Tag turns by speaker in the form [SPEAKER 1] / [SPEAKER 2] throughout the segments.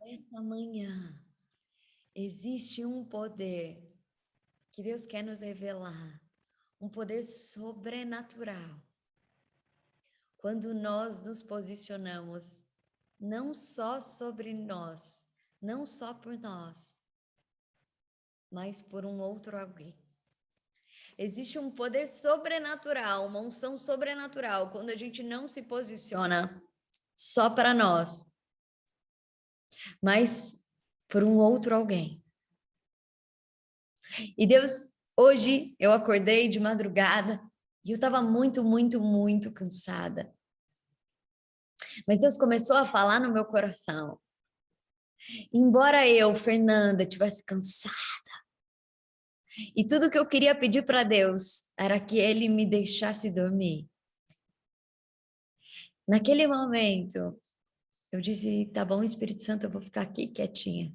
[SPEAKER 1] Esta manhã existe um poder que Deus quer nos revelar, um poder sobrenatural. Quando nós nos posicionamos não só sobre nós, não só por nós, mas por um outro alguém. Existe um poder sobrenatural, uma unção sobrenatural, quando a gente não se posiciona só para nós, mas por um outro alguém. E Deus, hoje eu acordei de madrugada e eu estava muito cansada. Mas Deus começou a falar no meu coração. Embora eu, Fernanda, tivesse cansada, e tudo que eu queria pedir para Deus era que Ele me deixasse dormir. Naquele momento, eu disse, tá bom, Espírito Santo, eu vou ficar aqui quietinha.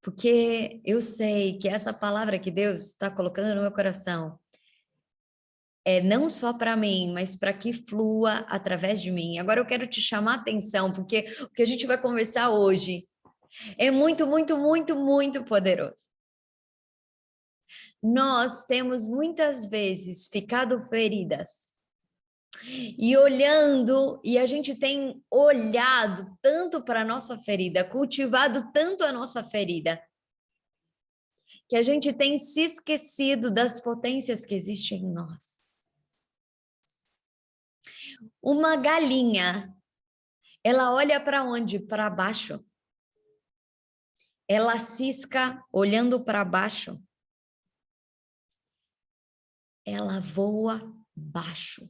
[SPEAKER 1] Porque eu sei que essa palavra que Deus está colocando no meu coração é não só para mim, mas para que flua através de mim. Agora eu quero te chamar a atenção, porque o que a gente vai conversar hoje é muito poderoso. Nós temos muitas vezes ficado feridas e olhando, e a gente tem olhado tanto para a nossa ferida, cultivado tanto a nossa ferida, que a gente tem se esquecido das potências que existem em nós. Uma galinha, ela olha para onde? Para baixo. Ela cisca olhando para baixo. Ela voa baixo.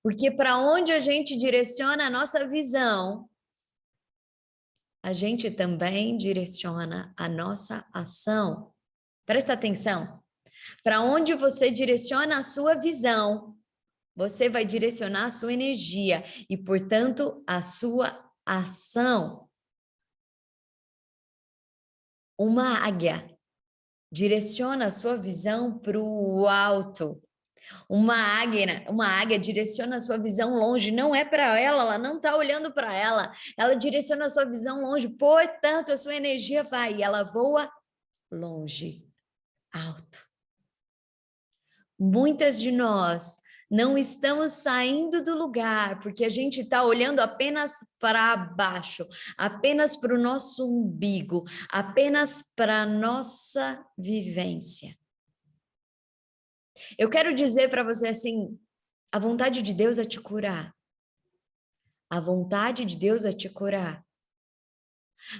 [SPEAKER 1] Porque para onde a gente direciona a nossa visão, a gente também direciona a nossa ação. Presta atenção. Para onde você direciona a sua visão, você vai direcionar a sua energia e, portanto, a sua ação. Uma águia direciona a sua visão para o alto. Uma águia direciona a sua visão longe, não é para ela não está olhando para ela direciona a sua visão longe, portanto, a sua energia vai e ela voa longe, alto. Muitas de nós não estamos saindo do lugar porque a gente está olhando apenas para baixo, apenas para o nosso umbigo, apenas para a nossa vivência. Eu quero dizer para você assim, a vontade de Deus é te curar. A vontade de Deus é te curar.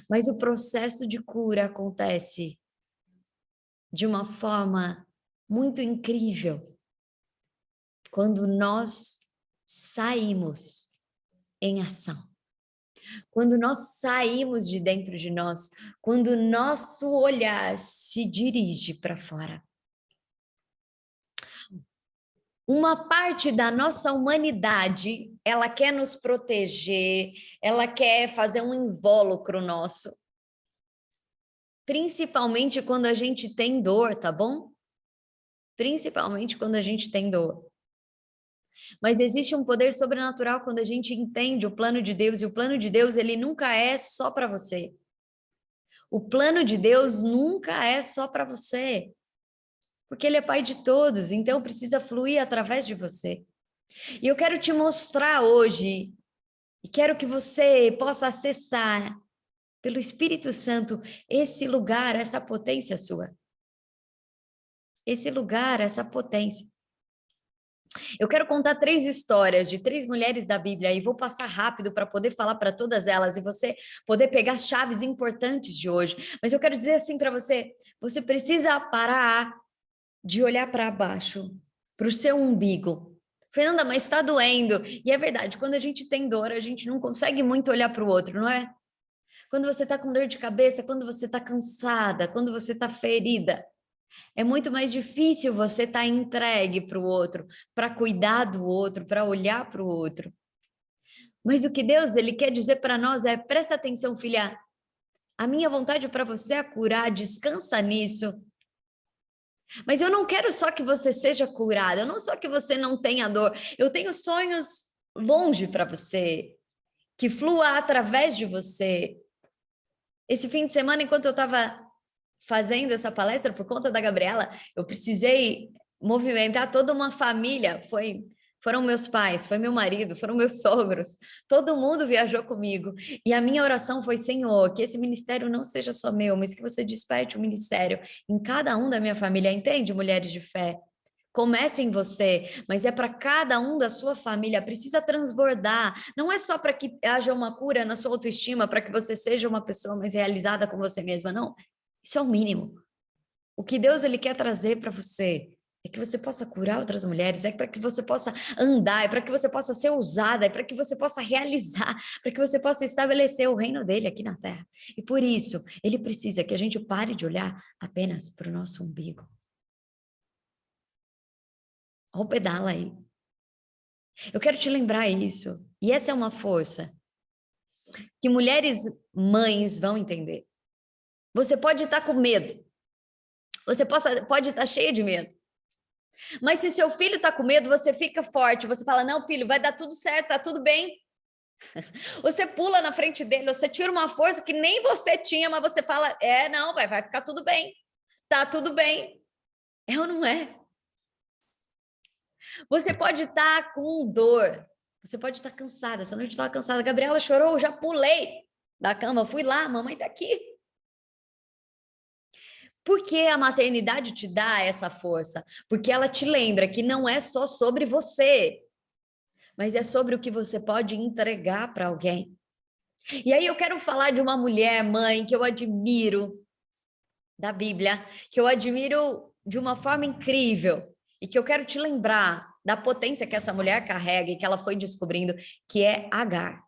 [SPEAKER 1] Mas o processo de cura acontece de uma forma muito incrível quando nós saímos em ação. Quando nós saímos de dentro de nós, quando nosso olhar se dirige para fora. Uma parte da nossa humanidade, ela quer nos proteger, ela quer fazer um invólucro nosso. Principalmente quando a gente tem dor, tá bom? Principalmente quando a gente tem dor. Mas existe um poder sobrenatural quando a gente entende o plano de Deus, e o plano de Deus, ele nunca é só para você. O plano de Deus nunca é só para você. Porque ele é pai de todos, então precisa fluir através de você. E eu quero te mostrar hoje, e quero que você possa acessar, pelo Espírito Santo, esse lugar, essa potência sua. Esse lugar, essa potência. Eu quero contar 3 histórias de 3 mulheres da Bíblia e vou passar rápido para poder falar para todas elas e você poder pegar chaves importantes de hoje. Mas eu quero dizer assim para você, você precisa parar de olhar para baixo, para o seu umbigo. Fernanda, mas está doendo. E é verdade, quando a gente tem dor, a gente não consegue muito olhar para o outro, não é? Quando você está com dor de cabeça, quando você está cansada, quando você está ferida, é muito mais difícil você estar entregue para o outro, para cuidar do outro, para olhar para o outro. Mas o que Deus ele quer dizer para nós é, presta atenção, filha, a minha vontade para você é curar, descansa nisso. Mas eu não quero só que você seja curada, eu não só que você não tenha dor, eu tenho sonhos longe para você. que flua através de você. Esse fim de semana, enquanto eu estava fazendo essa palestra por conta da Gabriela, eu precisei movimentar toda uma família. Foram meus pais, foi meu marido, foram meus sogros, todo mundo viajou comigo. E a minha oração foi: Senhor, que esse ministério não seja só meu, mas que você desperte o ministério em cada um da minha família. Entende, mulheres de fé? Comece em você, mas é para cada um da sua família, precisa transbordar. Não é só para que haja uma cura na sua autoestima, para que você seja uma pessoa mais realizada com você mesma, não. Isso é o mínimo. O que Deus ele quer trazer para você é que você possa curar outras mulheres, é para que você possa andar, é para que você possa ser usada, é para que você possa realizar, para que você possa estabelecer o reino dele aqui na terra. E por isso, ele precisa que a gente pare de olhar apenas para o nosso umbigo. Olha o pedala aí. Eu quero te lembrar isso. E essa é uma força que mulheres mães vão entender. Você pode estar com medo. Você pode estar cheia de medo. Mas se seu filho está com medo, você fica forte. Você fala: não, filho, vai dar tudo certo, tá tudo bem. Você pula na frente dele, você tira uma força que nem você tinha, mas você fala: não, vai ficar tudo bem. Tá tudo bem. É ou não é? Você pode estar com dor. Você pode estar cansada. Essa noite estava cansada. A Gabriela chorou, eu já pulei da cama, fui lá, a mamãe está aqui. Por que a maternidade te dá essa força? Porque ela te lembra que não é só sobre você, mas é sobre o que você pode entregar para alguém. E aí eu quero falar de uma mulher, mãe, que eu admiro, da Bíblia, que eu admiro de uma forma incrível, e que eu quero te lembrar da potência que essa mulher carrega e que ela foi descobrindo, que é Agar.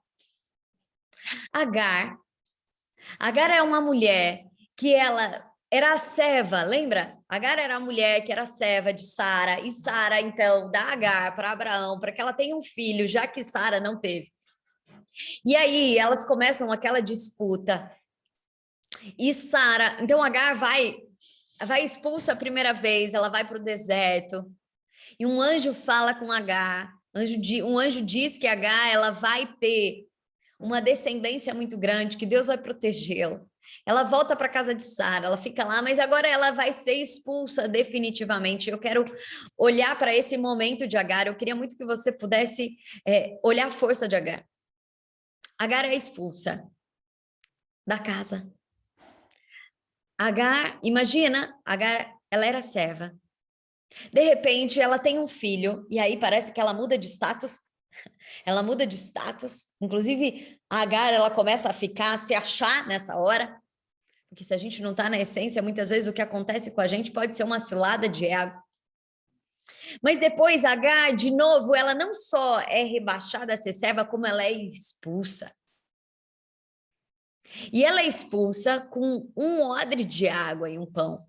[SPEAKER 1] Agar é uma mulher que ela era a serva, lembra? Agar era a mulher que era serva de Sara, e Sara, então, dá Agar para Abraão, para que ela tenha um filho, já que Sara não teve. E aí, elas começam aquela disputa. E Sara, então Agar vai expulsa a primeira vez, ela vai para o deserto. E um anjo fala com Agar, um anjo diz que Agar ela vai ter uma descendência muito grande, que Deus vai protegê-la. Ela volta para a casa de Sara, ela fica lá, mas agora ela vai ser expulsa definitivamente. Eu quero olhar para esse momento de Agar, eu queria muito que você pudesse olhar a força de Agar. Agar é expulsa da casa. Agar, imagina, Agar, ela era serva. De repente, ela tem um filho, e aí parece que ela muda de status. Ela muda de status. Inclusive, a Agar, ela começa a se achar nessa hora. Porque se a gente não está na essência, muitas vezes o que acontece com a gente pode ser uma cilada de ego. Mas depois, a Agar, de novo, ela não só é rebaixada a ser serva, como ela é expulsa. E ela é expulsa com um odre de água e um pão.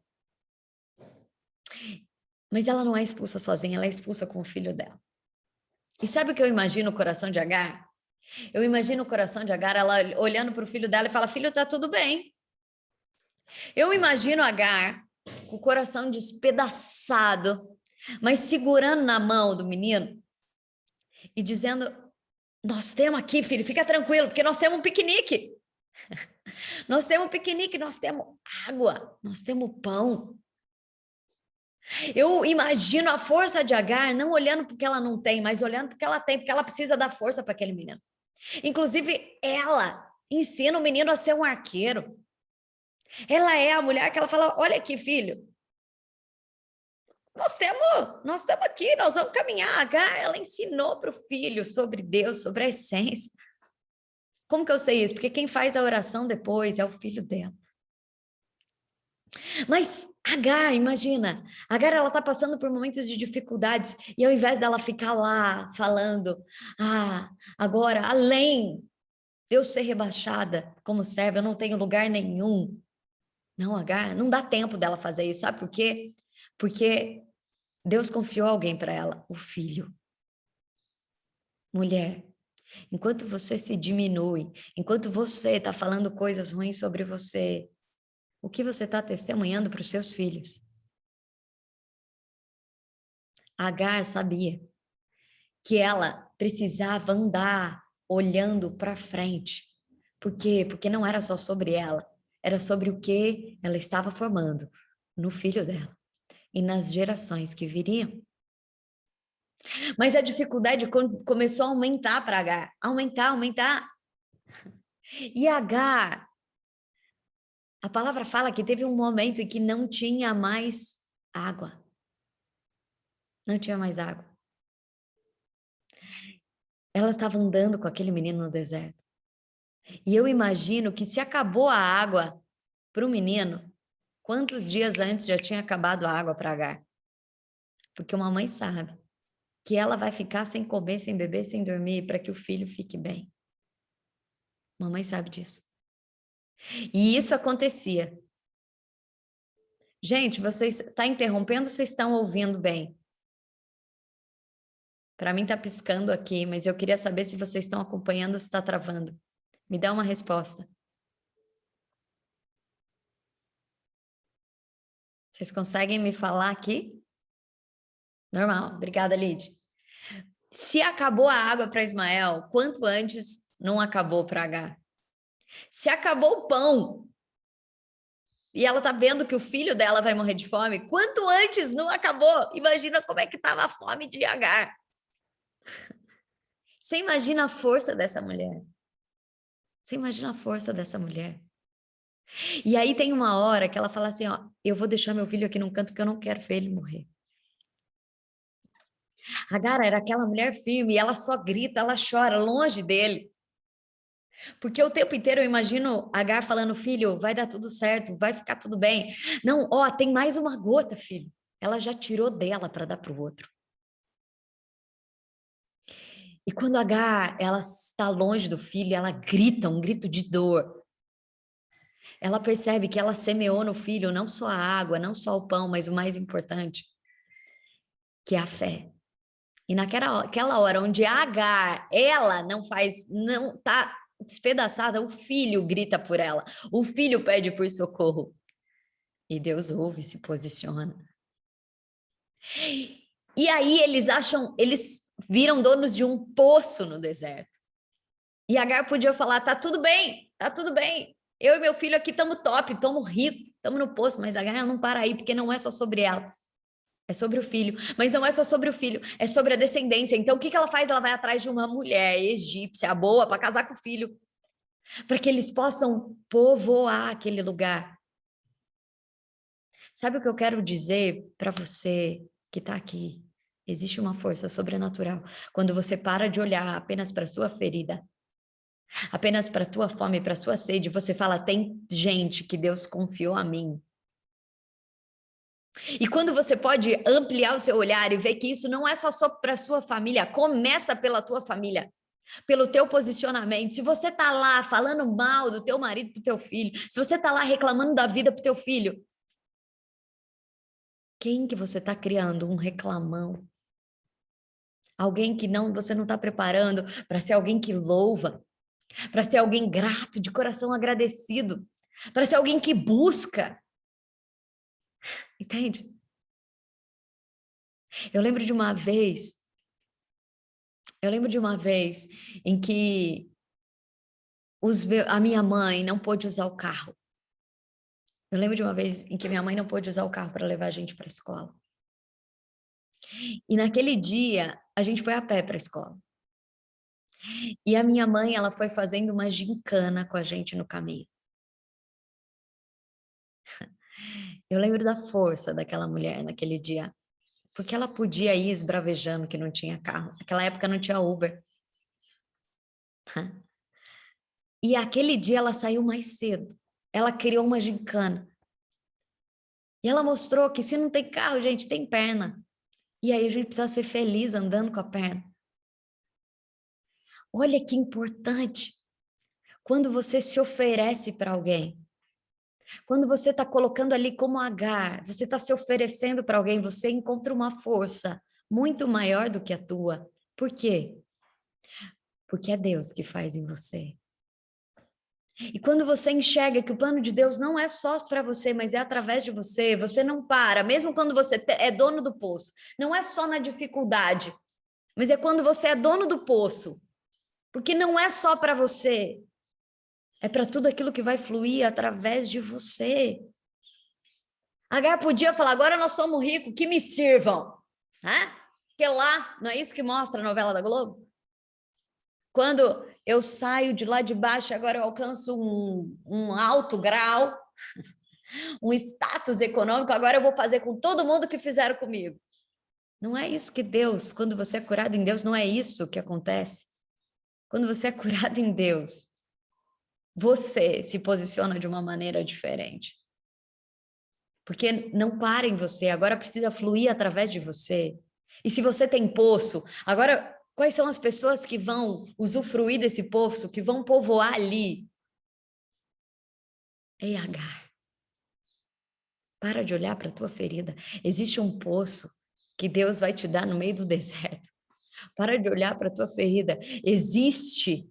[SPEAKER 1] Mas ela não é expulsa sozinha, ela é expulsa com o filho dela. E sabe o que eu imagino o coração de Agar? Eu imagino o coração de Agar, ela olhando para o filho dela e fala: filho, tá tudo bem. Eu imagino Agar com o coração despedaçado, mas segurando na mão do menino e dizendo: nós temos aqui, filho, fica tranquilo, porque nós temos um piquenique. Nós temos um piquenique, nós temos água, nós temos pão. Eu imagino a força de Agar não olhando porque ela não tem, mas olhando porque ela tem, porque ela precisa dar força para aquele menino. Inclusive, ela ensina o menino a ser um arqueiro. Ela é a mulher que ela fala: olha aqui, filho, nós estamos aqui, nós vamos caminhar. Agar, ela ensinou para o filho sobre Deus, sobre a essência. Como que eu sei isso? Porque quem faz a oração depois é o filho dela. Mas Agar, imagina, Agar ela está passando por momentos de dificuldades e ao invés dela ficar lá falando: agora, além de eu ser rebaixada como serva, eu não tenho lugar nenhum. Não, Agar, não dá tempo dela fazer isso, sabe por quê? Porque Deus confiou alguém para ela, o filho. Mulher, enquanto você se diminui, enquanto você está falando coisas ruins sobre você, o que você está testemunhando para os seus filhos? Agar sabia que ela precisava andar olhando para frente. Por quê? Porque não era só sobre ela, era sobre o que ela estava formando no filho dela e nas gerações que viriam. Mas a dificuldade começou a aumentar para Agar, aumentar. E Agar, a palavra fala que teve um momento em que não tinha mais água. Não tinha mais água. Ela estava andando com aquele menino no deserto. E eu imagino que se acabou a água para o menino, quantos dias antes já tinha acabado a água para Agar? Porque uma mãe sabe que ela vai ficar sem comer, sem beber, sem dormir para que o filho fique bem. Mamãe sabe disso. E isso acontecia. Gente, vocês estão interrompendo, vocês estão ouvindo bem? Para mim está piscando aqui, mas eu queria saber se vocês estão acompanhando ou se está travando. Me dá uma resposta. Vocês conseguem me falar aqui? Normal. Obrigada, Lid. Se acabou a água para Ismael, quanto antes não acabou para Agar? Se acabou o pão e ela tá vendo que o filho dela vai morrer de fome, quanto antes não acabou? Imagina como é que estava a fome de Agar. Você imagina a força dessa mulher? Você imagina a força dessa mulher? E aí tem uma hora que ela fala assim, ó, eu vou deixar meu filho aqui num canto porque eu não quero ver ele morrer. Agar era aquela mulher firme e ela só grita, ela chora longe dele. Porque o tempo inteiro eu imagino Agar falando, filho, vai dar tudo certo, vai ficar tudo bem. Não, ó, tem mais uma gota, filho. Ela já tirou dela para dar para o outro. E quando Agar, ela está longe do filho, ela grita um grito de dor. Ela percebe que ela semeou no filho não só a água, não só o pão, mas o mais importante, que é a fé. E naquela hora onde Agar, ela não tá despedaçada, o filho grita por ela, o filho pede por socorro. E Deus ouve e se posiciona. E aí eles viram donos de um poço no deserto. E Agar podia falar, tá tudo bem. Eu e meu filho aqui estamos top, estamos ricos, estamos no poço, mas Agar não para aí, porque não é só sobre ela. É sobre o filho, mas não é só sobre o filho, é sobre a descendência. Então, o que ela faz? Ela vai atrás de uma mulher egípcia boa para casar com o filho, para que eles possam povoar aquele lugar. Sabe o que eu quero dizer para você que está aqui? Existe uma força sobrenatural quando você para de olhar apenas para sua ferida, apenas para a tua fome, para a sua sede. Você fala, tem gente que Deus confiou a mim. E quando você pode ampliar o seu olhar e ver que isso não é só para a sua família, começa pela tua família, pelo teu posicionamento. Se você está lá falando mal do teu marido pro teu filho, se você está lá reclamando da vida pro teu filho, quem que você está criando? Um reclamão. Alguém que você não está preparando para ser alguém que louva, para ser alguém grato, de coração agradecido, para ser alguém que busca. Entende? Eu lembro de uma vez em que a minha mãe não pôde usar o carro. Eu lembro de uma vez em que minha mãe não pôde usar o carro para levar a gente para a escola. E naquele dia, a gente foi a pé para a escola. E a minha mãe, ela foi fazendo uma gincana com a gente no caminho. Eu lembro da força daquela mulher naquele dia, porque ela podia ir esbravejando que não tinha carro. Naquela época não tinha Uber. E aquele dia ela saiu mais cedo. Ela criou uma gincana. E ela mostrou que se não tem carro, gente, tem perna. E aí a gente precisa ser feliz andando com a perna. Olha que importante. Quando você se oferece para alguém, quando você está colocando ali como Agar, você está se oferecendo para alguém, você encontra uma força muito maior do que a tua. Por quê? Porque é Deus que faz em você. E quando você enxerga que o plano de Deus não é só para você, mas é através de você, você não para, mesmo quando você é dono do poço. Não é só na dificuldade, mas é quando você é dono do poço. Porque não é só para você, é para tudo aquilo que vai fluir através de você. Agar podia falar, agora nós somos ricos, que me sirvam, né? Porque lá, não é isso que mostra a novela da Globo? Quando eu saio de lá de baixo, agora eu alcanço um alto grau, um status econômico, agora eu vou fazer com todo mundo que fizeram comigo. Não é isso que Deus, quando você é curado em Deus, não é isso que acontece. Quando você é curado em Deus, você se posiciona de uma maneira diferente. Porque não para em você, agora precisa fluir através de você. E se você tem poço, agora quais são as pessoas que vão usufruir desse poço, que vão povoar ali? Ei, Agar, para de olhar para a tua ferida. Existe um poço que Deus vai te dar no meio do deserto. Para de olhar para a tua ferida. Existe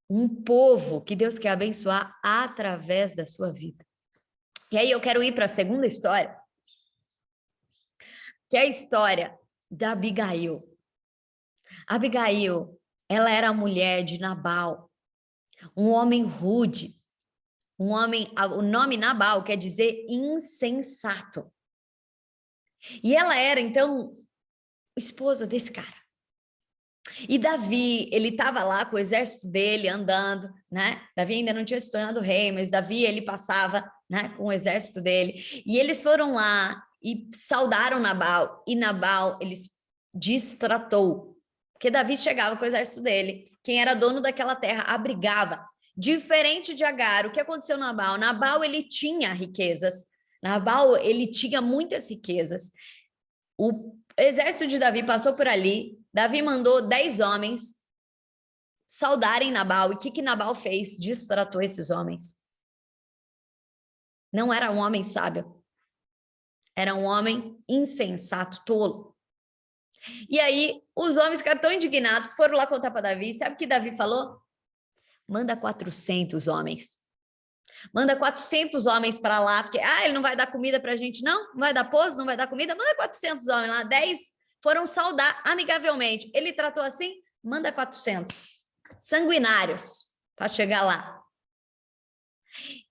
[SPEAKER 1] um povo que Deus quer abençoar através da sua vida. E aí eu quero ir para a segunda história, que é a história da Abigail. Abigail, ela era a mulher de Nabal, um homem rude, um homem, o nome Nabal quer dizer insensato. E ela era, então, esposa desse cara. E Davi, ele estava lá com o exército dele andando, né? Davi ainda não tinha se tornado rei, mas Davi, ele passava, né, com o exército dele. E eles foram lá e saudaram Nabal. E Nabal, eles distratou. Porque Davi chegava com o exército dele. Quem era dono daquela terra abrigava. Diferente de Agar, o que aconteceu com Nabal? Nabal, ele tinha riquezas. Nabal, ele tinha muitas riquezas. O exército de Davi passou por ali. Davi mandou 10 homens saudarem Nabal. E o que Nabal fez? Distratou esses homens. Não era um homem sábio. Era um homem insensato, tolo. E aí, os homens ficaram tão indignados que foram lá contar para Davi. Sabe o que Davi falou? Manda 400 homens. Manda 400 homens para lá, porque ele não vai dar comida para a gente, não? Não vai dar pouso, não vai dar comida? Manda 400 homens lá. 10 foram saudar amigavelmente. Ele tratou assim? Manda 400. Sanguinários para chegar lá.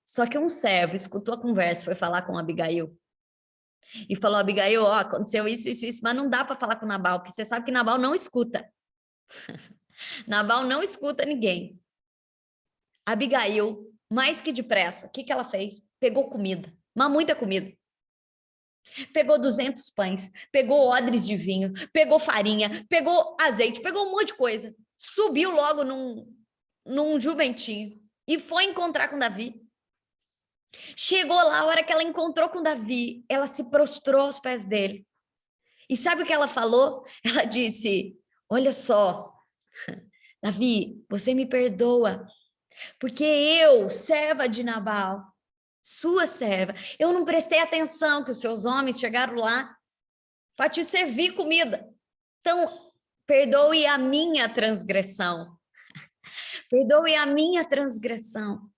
[SPEAKER 1] Só que um servo escutou a conversa, foi falar com Abigail. E falou, Abigail, aconteceu isso, mas não dá para falar com Nabal, porque você sabe que Nabal não escuta. Nabal não escuta ninguém. Abigail, mais que depressa, o que ela fez? Pegou comida, mas muita comida. Pegou 200 pães, pegou odres de vinho, pegou farinha, pegou azeite, pegou um monte de coisa. Subiu logo num jumentinho e foi encontrar com Davi. Chegou lá, a hora que ela encontrou com Davi, ela se prostrou aos pés dele. E sabe o que ela falou? Ela disse, olha só, Davi, você me perdoa, porque eu, serva de Nabal, sua serva, eu não prestei atenção que os seus homens chegaram lá para te servir comida. Então, perdoe a minha transgressão. Perdoe a minha transgressão.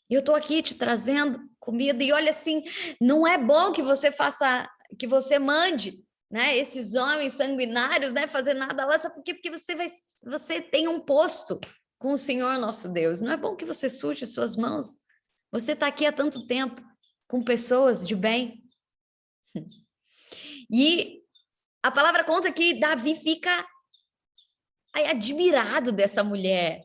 [SPEAKER 1] Eu estou aqui te trazendo comida e olha assim, não é bom que você faça, que você mande, né, esses homens sanguinários, né, fazer nada lá, sabe por quê? Porque você tem um posto com o Senhor nosso Deus. Não é bom que você suje suas mãos. Você está aqui há tanto tempo com pessoas de bem. E a palavra conta que Davi fica admirado dessa mulher,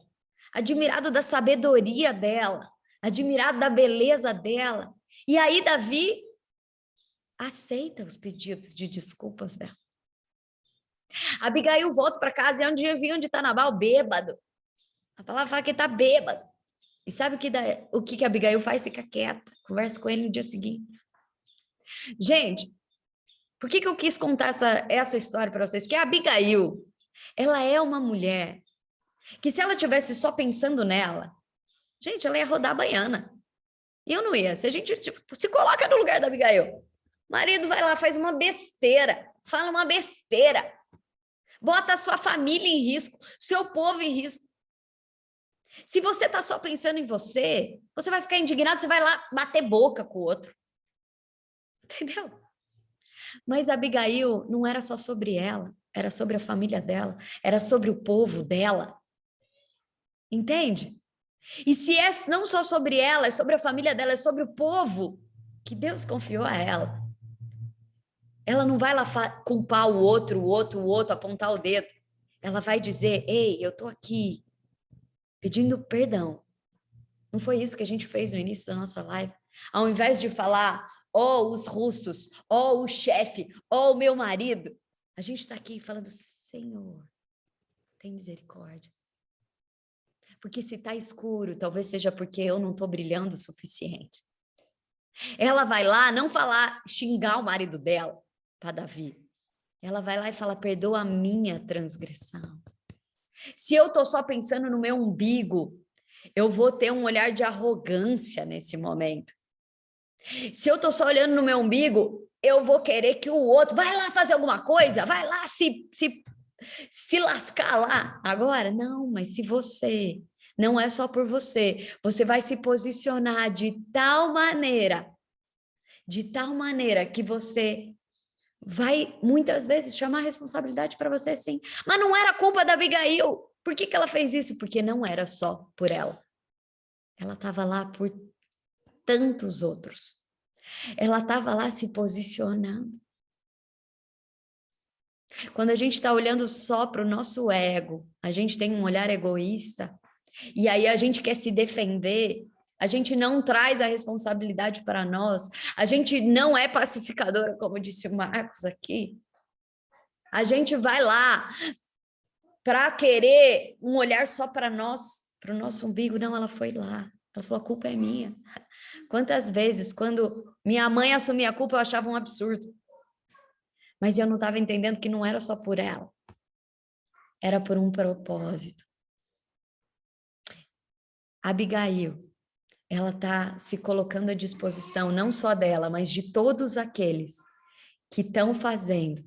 [SPEAKER 1] admirado da sabedoria dela, admirado da beleza dela. E aí Davi aceita os pedidos de desculpas dela. Abigail volta para casa e é um dia vinha onde está Nabal bêbado. A palavra fala que ele está bêbado. E sabe o que Abigail faz? Fica quieta, conversa com ele no dia seguinte. Gente, por que eu quis contar essa história para vocês? Porque a Abigail, ela é uma mulher que se ela tivesse só pensando nela, gente, ela ia rodar a baiana. E eu não ia. Se a gente se coloca no lugar da Abigail, o marido vai lá, faz uma besteira, fala uma besteira, bota a sua família em risco, seu povo em risco. Se você está só pensando em você, você vai ficar indignado, você vai lá bater boca com o outro. Entendeu? Mas a Abigail não era só sobre ela era sobre a família dela, era sobre o povo dela. Entende? E se é não só sobre ela, é sobre a família dela, é sobre o povo que Deus confiou a ela. Ela não vai lá culpar o outro, apontar o dedo. Ela vai dizer, ei, eu tô aqui pedindo perdão. Não foi isso que a gente fez no início da nossa live? Ao invés de falar, os russos, o chefe, o meu marido, a gente está aqui falando, Senhor, tem misericórdia. Porque se está escuro, talvez seja porque eu não estou brilhando o suficiente. Ela vai lá não falar, xingar o marido dela para Davi. Ela vai lá e fala, perdoa a minha transgressão. Se eu estou só pensando no meu umbigo, eu vou ter um olhar de arrogância nesse momento. Se eu estou só olhando no meu umbigo, eu vou querer que o outro vai lá fazer alguma coisa, vai lá se lascar lá. Agora, não, mas se você, não é só por você, você vai se posicionar de tal maneira que você vai muitas vezes chamar a responsabilidade para você, sim. Mas não era culpa da Abigail. Por que ela fez isso? Porque não era só por ela. Ela estava lá por tantos outros. Ela estava lá se posicionando. Quando a gente está olhando só para o nosso ego, a gente tem um olhar egoísta, e aí a gente quer se defender, a gente não traz a responsabilidade para nós, a gente não é pacificadora, como disse o Marcos aqui. A gente vai lá para querer um olhar só para nós, para o nosso umbigo. Não, ela foi lá. Ela falou, a culpa é minha. Quantas vezes, quando minha mãe assumia a culpa, eu achava um absurdo. Mas eu não estava entendendo que não era só por ela. Era por um propósito. Abigail, ela está se colocando à disposição, não só dela, mas de todos aqueles que estão fazendo,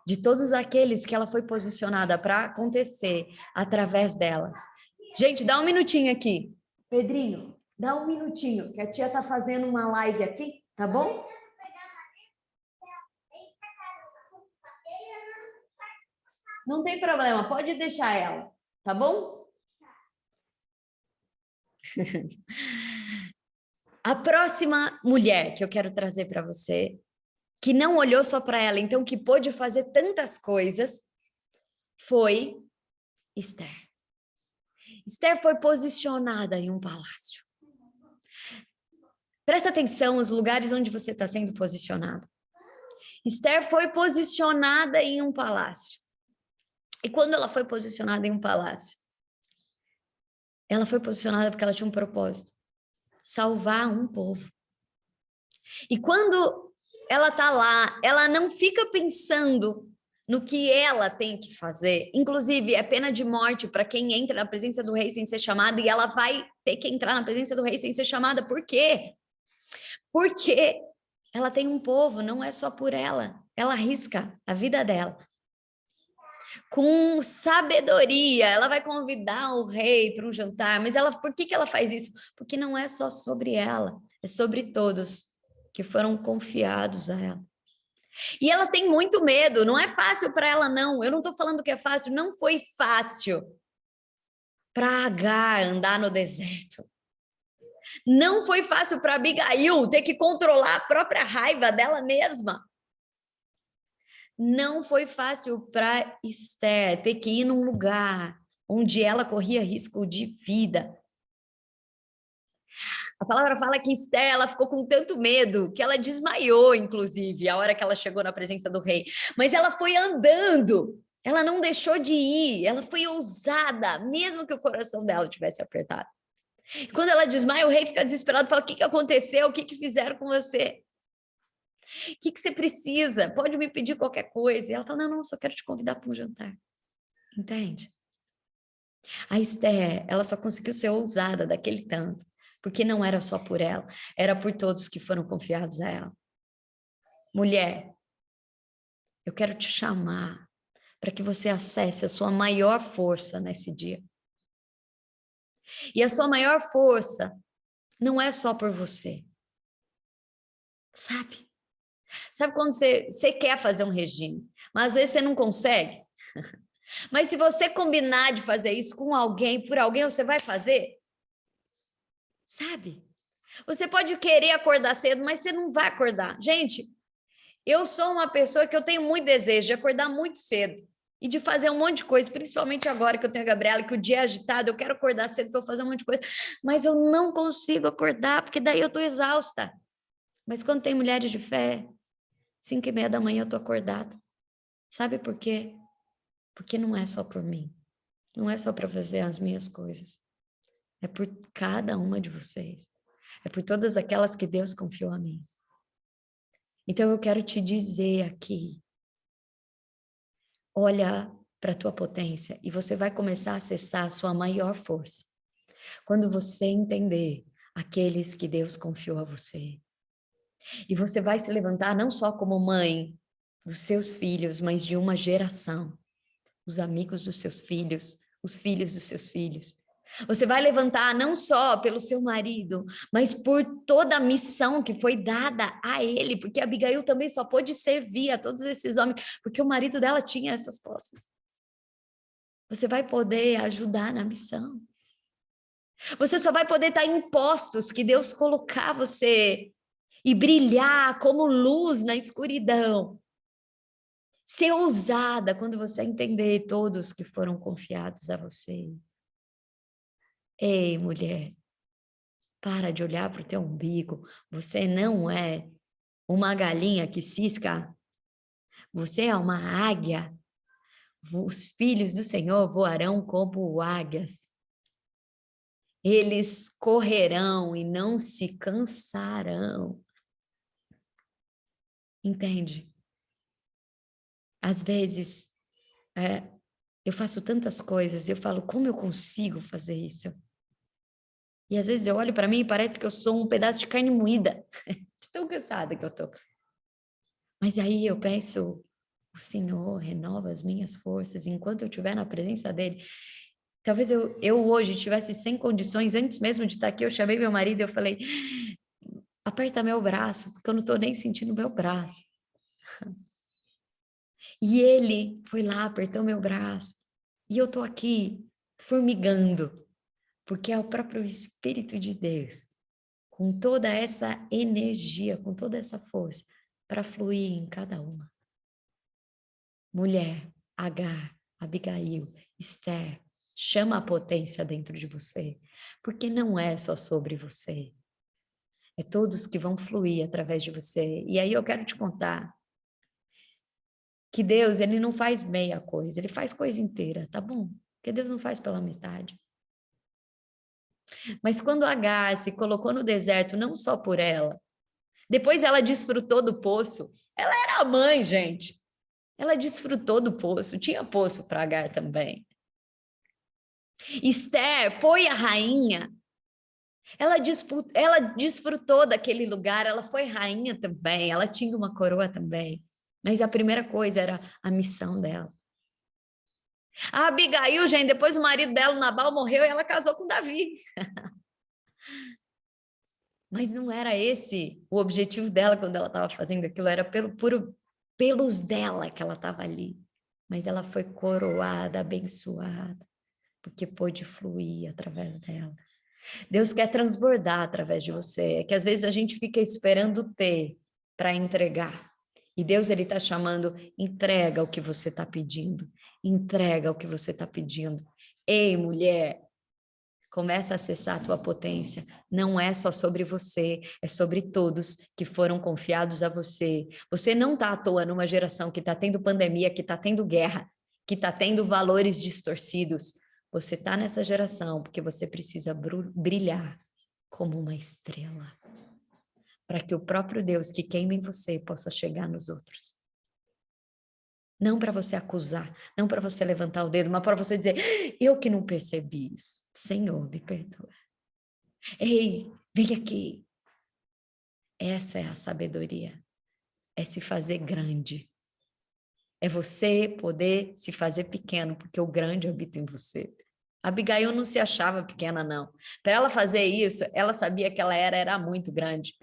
[SPEAKER 1] de todos aqueles que ela foi posicionada para acontecer através dela. Gente, dá um minutinho aqui. Pedrinho, dá um minutinho, que a tia tá fazendo uma live aqui, tá bom? Não tem problema, pode deixar ela, tá bom? A próxima mulher que eu quero trazer para você, que não olhou só para ela, então que pôde fazer tantas coisas, foi Esther. Esther foi posicionada em um palácio. Presta atenção nos lugares onde você está sendo posicionado. Esther foi posicionada em um palácio. E quando ela foi posicionada em um palácio, ela foi posicionada porque ela tinha um propósito: salvar um povo. E quando ela está lá, ela não fica pensando no que ela tem que fazer. Inclusive, é pena de morte para quem entra na presença do rei sem ser chamada, e ela vai ter que entrar na presença do rei sem ser chamada. Por quê? Porque ela tem um povo, não é só por ela. Ela arrisca a vida dela. Com sabedoria, ela vai convidar o rei para um jantar, mas por que ela faz isso? Porque não é só sobre ela, é sobre todos que foram confiados a ela. E ela tem muito medo, não é fácil para ela, não. Eu não estou falando que é fácil, não foi fácil para Agar andar no deserto. Não foi fácil para Abigail ter que controlar a própria raiva dela mesma. Não foi fácil para Esther ter que ir num lugar onde ela corria risco de vida. A palavra fala que Esther, ela ficou com tanto medo que ela desmaiou, inclusive, a hora que ela chegou na presença do rei. Mas ela foi andando, ela não deixou de ir, ela foi ousada, mesmo que o coração dela tivesse apertado. Quando ela desmaia, o rei fica desesperado, fala: o que aconteceu? O que fizeram com você? O que você precisa? Pode me pedir qualquer coisa. E ela fala: não, só quero te convidar para um jantar. Entende? A Esther, ela só conseguiu ser ousada daquele tanto, porque não era só por ela, era por todos que foram confiados a ela. Mulher, eu quero te chamar para que você acesse a sua maior força nesse dia. E a sua maior força não é só por você. Sabe? Sabe quando você quer fazer um regime, mas às vezes você não consegue? Mas se você combinar de fazer isso com alguém, por alguém, você vai fazer? Sabe? Você pode querer acordar cedo, mas você não vai acordar. Gente, eu sou uma pessoa que eu tenho muito desejo de acordar muito cedo e de fazer um monte de coisa, principalmente agora que eu tenho a Gabriela, que o dia é agitado, eu quero acordar cedo para eu fazer um monte de coisa, mas eu não consigo acordar, porque daí eu estou exausta. Mas quando tem mulheres de fé, 5:30 da manhã eu estou acordada. Sabe por quê? Porque não é só por mim. Não é só para fazer as minhas coisas. É por cada uma de vocês. É por todas aquelas que Deus confiou a mim. Então eu quero te dizer aqui, olha para a tua potência e você vai começar a acessar a sua maior força. Quando você entender aqueles que Deus confiou a você. E você vai se levantar não só como mãe dos seus filhos, mas de uma geração. Os amigos dos seus filhos, os filhos dos seus filhos. Você vai levantar não só pelo seu marido, mas por toda a missão que foi dada a ele, porque Abigail também só pôde servir a todos esses homens, porque o marido dela tinha essas posses. Você vai poder ajudar na missão. Você só vai poder estar em postos que Deus colocar você e brilhar como luz na escuridão. Ser ousada quando você entender todos que foram confiados a você. Ei, mulher, para de olhar para o teu umbigo. Você não é uma galinha que cisca. Você é uma águia. Os filhos do Senhor voarão como águias. Eles correrão e não se cansarão. Entende? Às vezes, eu faço tantas coisas, eu falo, como eu consigo fazer isso? E às vezes eu olho para mim e parece que eu sou um pedaço de carne moída. De tão cansada que eu tô. Mas aí eu penso, o Senhor renova as minhas forças enquanto eu estiver na presença dele. Talvez eu hoje tivesse sem condições, antes mesmo de estar aqui, eu chamei meu marido e eu falei, aperta meu braço, porque eu não estou nem sentindo meu braço. E ele foi lá, apertou meu braço. E eu estou aqui formigando, porque é o próprio Espírito de Deus, com toda essa energia, com toda essa força, para fluir em cada uma. Mulher, Agar, Abigail, Esther, chama a potência dentro de você, porque não é só sobre você. É todos que vão fluir através de você. E aí eu quero te contar que Deus, ele não faz meia coisa, ele faz coisa inteira, tá bom? Porque Deus não faz pela metade. Mas quando Agar se colocou no deserto, não só por ela, depois ela desfrutou do poço. Ela era a mãe, gente. Ela desfrutou do poço. Tinha poço para Agar também. Esther foi a rainha. Ela desfrutou daquele lugar. Ela foi rainha também. Ela tinha uma coroa também. Mas a primeira coisa era a missão dela. A Abigail, gente, depois o marido dela, Nabal, morreu e ela casou com Davi. Mas não era esse o objetivo dela quando ela estava fazendo aquilo, era pelos dela que ela estava ali. Mas ela foi coroada, abençoada, porque pôde fluir através dela. Deus quer transbordar através de você. É que às vezes a gente fica esperando ter para entregar. E Deus, ele está chamando, entrega o que você está pedindo. Entrega o que você está pedindo. Ei, mulher, começa a acessar a tua potência. Não é só sobre você, é sobre todos que foram confiados a você. Você não está à toa numa geração que está tendo pandemia, que está tendo guerra, que está tendo valores distorcidos. Você está nessa geração porque você precisa brilhar como uma estrela, para que o próprio Deus que queima em você possa chegar nos outros. Não para você acusar, não para você levantar o dedo, mas para você dizer, eu que não percebi isso. Senhor, me perdoa. Ei, vem aqui. Essa é a sabedoria. É se fazer grande. É você poder se fazer pequeno, porque o grande habita em você. Abigail não se achava pequena, não. Para ela fazer isso, ela sabia que ela era muito grande.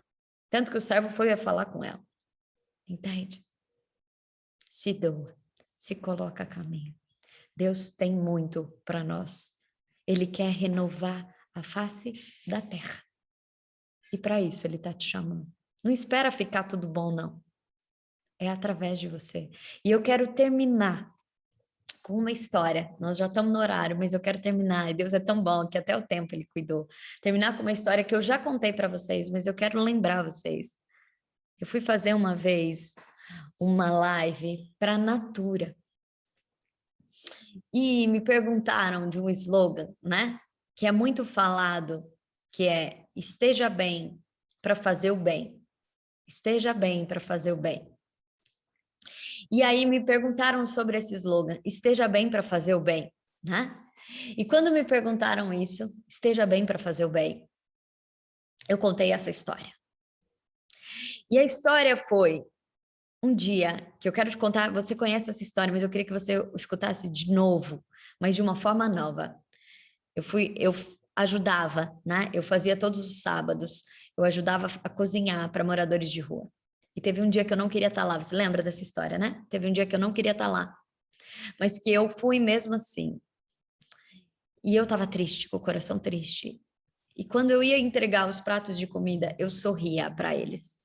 [SPEAKER 1] Tanto que o servo foi falar com ela. Entende? Se doa, se coloca a caminho. Deus tem muito para nós. Ele quer renovar a face da terra. E para isso ele está te chamando. Não espera ficar tudo bom, não. É através de você. E eu quero terminar com uma história. Nós já estamos no horário, mas eu quero terminar. E Deus é tão bom que até o tempo ele cuidou. Terminar com uma história que eu já contei para vocês, mas eu quero lembrar vocês. Eu fui fazer uma vez uma live para a Natura. E me perguntaram de um slogan, né? Que é muito falado, que é esteja bem para fazer o bem. Esteja bem para fazer o bem. E aí me perguntaram sobre esse slogan, esteja bem para fazer o bem, né? E quando me perguntaram isso, esteja bem para fazer o bem, eu contei essa história. E a história foi um dia que eu quero te contar, você conhece essa história, mas eu queria que você escutasse de novo, mas de uma forma nova. Eu ajudava, né? Eu fazia todos os sábados, eu ajudava a cozinhar para moradores de rua. E teve um dia que eu não queria estar lá, você lembra dessa história, né? Teve um dia que eu não queria estar lá, mas que eu fui mesmo assim. E eu estava triste, com o coração triste. E quando eu ia entregar os pratos de comida, eu sorria para eles.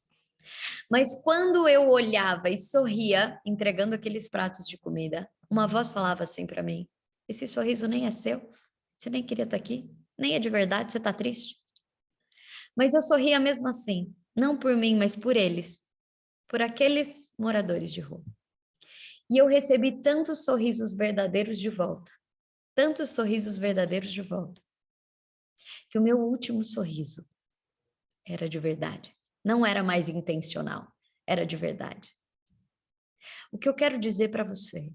[SPEAKER 1] Mas quando eu olhava e sorria, entregando aqueles pratos de comida, uma voz falava assim para mim: esse sorriso nem é seu, você nem queria estar aqui, nem é de verdade, você está triste. Mas eu sorria mesmo assim, não por mim, mas por eles, por aqueles moradores de rua. E eu recebi tantos sorrisos verdadeiros de volta, tantos sorrisos verdadeiros de volta, que o meu último sorriso era de verdade. Não era mais intencional, era de verdade. O que eu quero dizer para você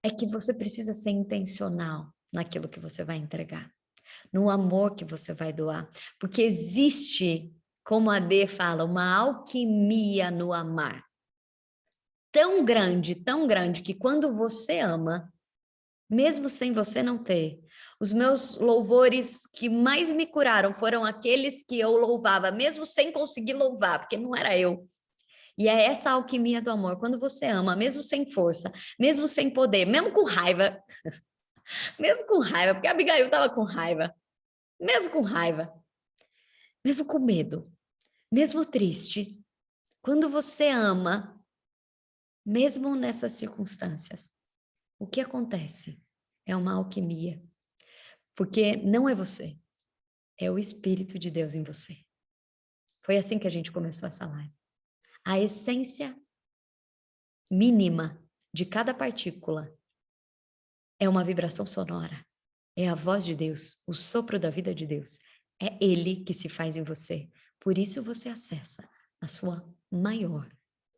[SPEAKER 1] é que você precisa ser intencional naquilo que você vai entregar, no amor que você vai doar, porque existe, como a Dê fala, uma alquimia no amar. Tão grande, que quando você ama, mesmo sem você não ter, os meus louvores que mais me curaram foram aqueles que eu louvava, mesmo sem conseguir louvar, porque não era eu. E é essa alquimia do amor, quando você ama, mesmo sem força, mesmo sem poder, mesmo com raiva, mesmo com raiva, porque a Abigail estava com raiva, mesmo com raiva, mesmo com medo, mesmo triste, quando você ama, mesmo nessas circunstâncias, o que acontece? É uma alquimia, porque não é você, é o Espírito de Deus em você. Foi assim que a gente começou essa live. A essência mínima de cada partícula é uma vibração sonora. É a voz de Deus, o sopro da vida de Deus. É Ele que se faz em você. Por isso você acessa a sua maior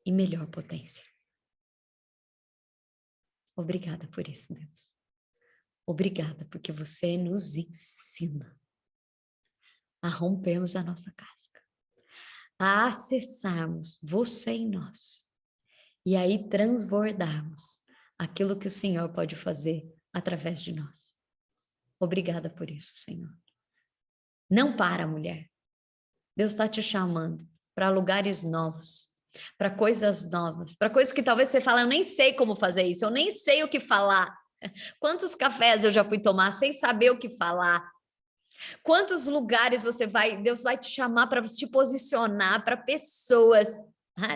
[SPEAKER 1] e melhor potência. Obrigada por isso, Deus. Obrigada porque você nos ensina a rompermos a nossa casca, a acessarmos você em nós e aí transbordarmos aquilo que o Senhor pode fazer através de nós. Obrigada por isso, Senhor. Não para, mulher. Deus está te chamando para lugares novos, para coisas novas, para coisas que talvez você fale, eu nem sei como fazer isso, eu nem sei o que falar. Quantos cafés eu já fui tomar sem saber o que falar? Quantos lugares Deus vai te chamar para te posicionar para pessoas.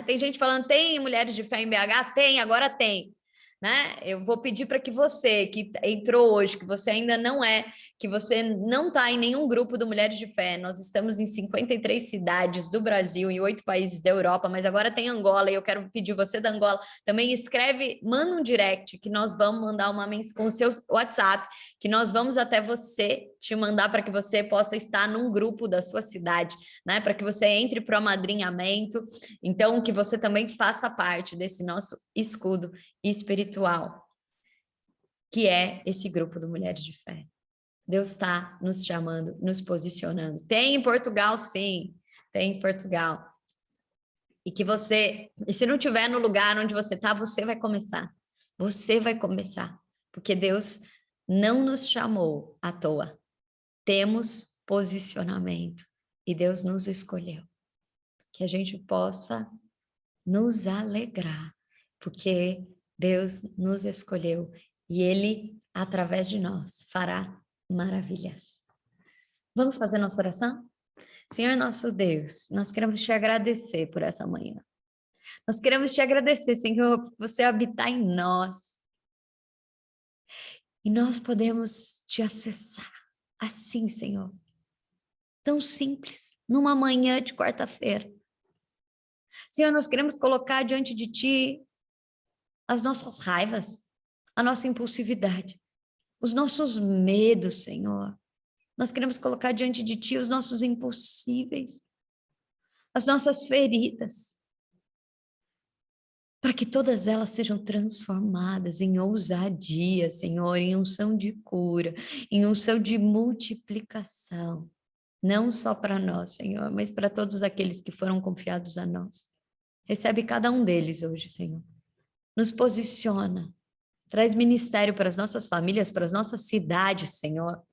[SPEAKER 1] Tem gente falando, tem mulheres de fé em BH? Tem, agora tem. Né? Eu vou pedir para que você que entrou hoje, que você ainda não é, que você não está em nenhum grupo do Mulheres de Fé. Nós estamos em 53 cidades do Brasil e 8 países da Europa, mas agora tem Angola e eu quero pedir você da Angola também escreve, manda um direct que nós vamos mandar uma mensagem com o seu WhatsApp, que nós vamos até você te mandar para que você possa estar num grupo da sua cidade, né? Para que você entre para o amadrinhamento, então que você também faça parte desse nosso escudo espiritual, que é esse grupo do Mulheres de Fé. Deus está nos chamando, nos posicionando. Tem em Portugal, sim, tem em Portugal. E que você, e se não tiver no lugar onde você está, você vai começar. Você vai começar, porque Deus não nos chamou à toa. Temos posicionamento e Deus nos escolheu. Que a gente possa nos alegrar, porque Deus nos escolheu e Ele, através de nós, fará maravilhas. Vamos fazer nossa oração? Senhor nosso Deus, nós queremos te agradecer por essa manhã. Nós queremos te agradecer, Senhor, por você habitar em nós. E nós podemos te acessar assim, Senhor. Tão simples, numa manhã de quarta-feira. Senhor, nós queremos colocar diante de Ti as nossas raivas, a nossa impulsividade, os nossos medos, Senhor. Nós queremos colocar diante de Ti os nossos impossíveis, as nossas feridas, para que todas elas sejam transformadas em ousadia, Senhor, em unção de cura, em unção de multiplicação, não só para nós, Senhor, mas para todos aqueles que foram confiados a nós. Recebe cada um deles hoje, Senhor. Nos posiciona, traz ministério para as nossas famílias, para as nossas cidades, Senhor,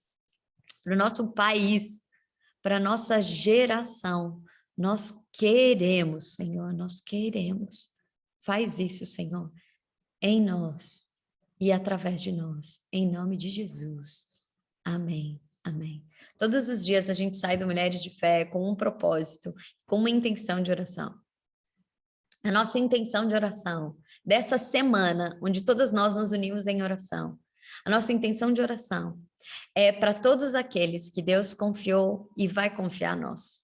[SPEAKER 1] para o nosso país, para a nossa geração. Nós queremos, Senhor, nós queremos. Faz isso, Senhor, em nós e através de nós, em nome de Jesus. Amém, amém. Todos os dias a gente sai do Mulheres de Fé com um propósito, com uma intenção de oração. A nossa intenção de oração dessa semana, onde todas nós nos unimos em oração, a nossa intenção de oração é para todos aqueles que Deus confiou e vai confiar a nós.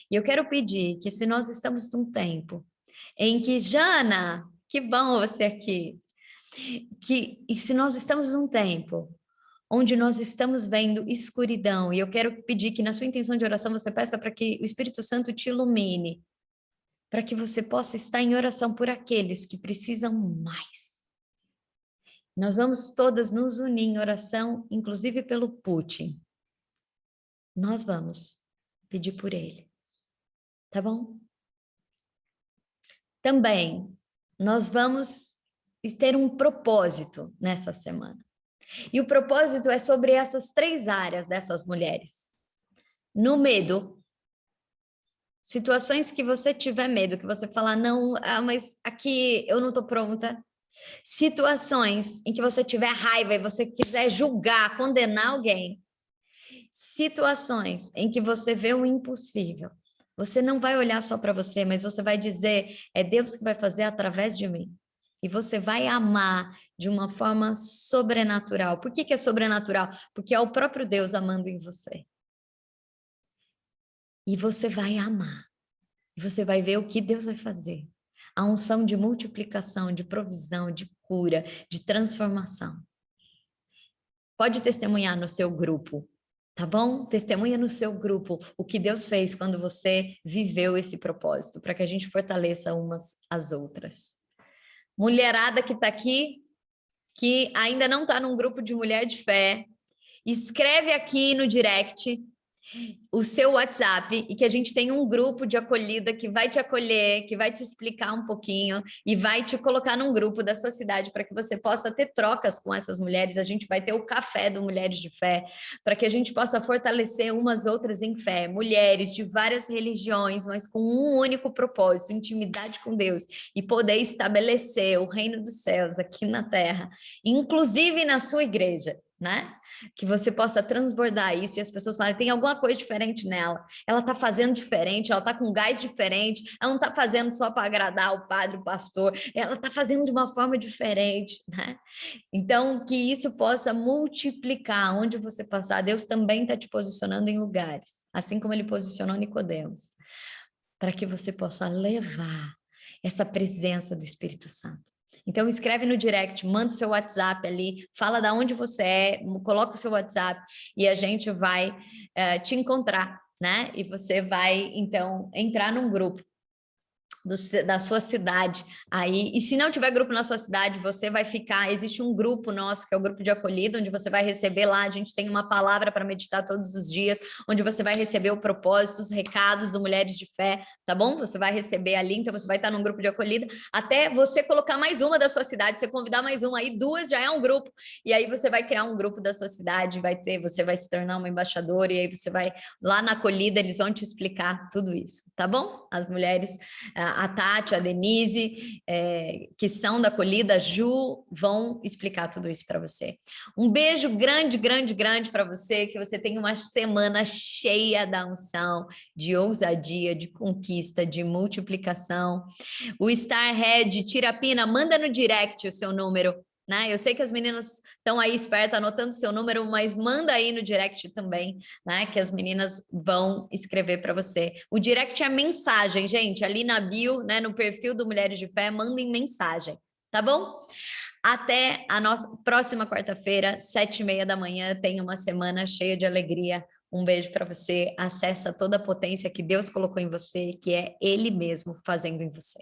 [SPEAKER 1] E eu quero pedir que, se nós estamos num tempo em que, Jana, que bom você aqui, e se nós estamos num tempo onde nós estamos vendo escuridão, e eu quero pedir que na sua intenção de oração você peça para que o Espírito Santo te ilumine, para que você possa estar em oração por aqueles que precisam mais. Nós vamos todas nos unir em oração, inclusive pelo Putin. Nós vamos pedir por ele, tá bom? Também, nós vamos ter um propósito nessa semana. E o propósito é sobre essas 3 áreas dessas mulheres. No medo, situações que você tiver medo, que você falar, não, mas aqui eu não estou pronta. Situações em que você tiver raiva e você quiser julgar, condenar alguém. Situações em que você vê o impossível. Você não vai olhar só para você, mas você vai dizer, é Deus que vai fazer através de mim. E você vai amar de uma forma sobrenatural. Por que é sobrenatural? Porque é o próprio Deus amando em você. E você vai amar. E você vai ver o que Deus vai fazer. A unção de multiplicação, de provisão, de cura, de transformação. Pode testemunhar no seu grupo, tá bom? Testemunha no seu grupo o que Deus fez quando você viveu esse propósito, para que a gente fortaleça umas às outras. Mulherada que está aqui, que ainda não está num grupo de mulher de fé, escreve aqui no direct o seu WhatsApp e que a gente tem um grupo de acolhida que vai te acolher, que vai te explicar um pouquinho e vai te colocar num grupo da sua cidade para que você possa ter trocas com essas mulheres. A gente vai ter o café do Mulheres de Fé para que a gente possa fortalecer umas outras em fé, mulheres de várias religiões, mas com um único propósito, intimidade com Deus e poder estabelecer o reino dos céus aqui na terra, inclusive na sua igreja, né? Que você possa transbordar isso e as pessoas falarem, tem alguma coisa diferente nela, ela está fazendo diferente, ela está com gás diferente, ela não está fazendo só para agradar o padre, o pastor, ela está fazendo de uma forma diferente, né? Então, que isso possa multiplicar onde você passar. Deus também está te posicionando em lugares, assim como ele posicionou Nicodemos, para que você possa levar essa presença do Espírito Santo. Então, escreve no direct, manda o seu WhatsApp ali, fala de onde você é, coloca o seu WhatsApp e a gente vai te encontrar, né? E você vai, então, entrar num grupo da sua cidade aí, e se não tiver grupo na sua cidade, você vai ficar, existe um grupo nosso, que é o grupo de acolhida, onde você vai receber lá, a gente tem uma palavra para meditar todos os dias, onde você vai receber o propósito, os recados do Mulheres de Fé, tá bom? Você vai receber ali, então você vai estar num grupo de acolhida, até você colocar mais uma da sua cidade, você convidar mais uma, aí 2 já é um grupo, e aí você vai criar um grupo da sua cidade, você vai se tornar uma embaixadora, e aí você vai lá na acolhida, eles vão te explicar tudo isso, tá bom? As mulheres, a Tati, a Denise, que são da acolhida, a Ju, vão explicar tudo isso para você. Um beijo grande, grande, grande para você, que você tenha uma semana cheia da unção, de ousadia, de conquista, de multiplicação. O Starhead, Tirapina, manda no direct o seu número, né? Eu sei que as meninas estão aí espertas, anotando o seu número, mas manda aí no direct também, né? Que as meninas vão escrever para você. O direct é mensagem, gente, ali na bio, né? No perfil do Mulheres de Fé, mandem mensagem, tá bom? Até a nossa próxima quarta-feira, 7h30 da manhã. Tenha uma semana cheia de alegria. Um beijo para você. Acessa toda a potência que Deus colocou em você, que é Ele mesmo fazendo em você.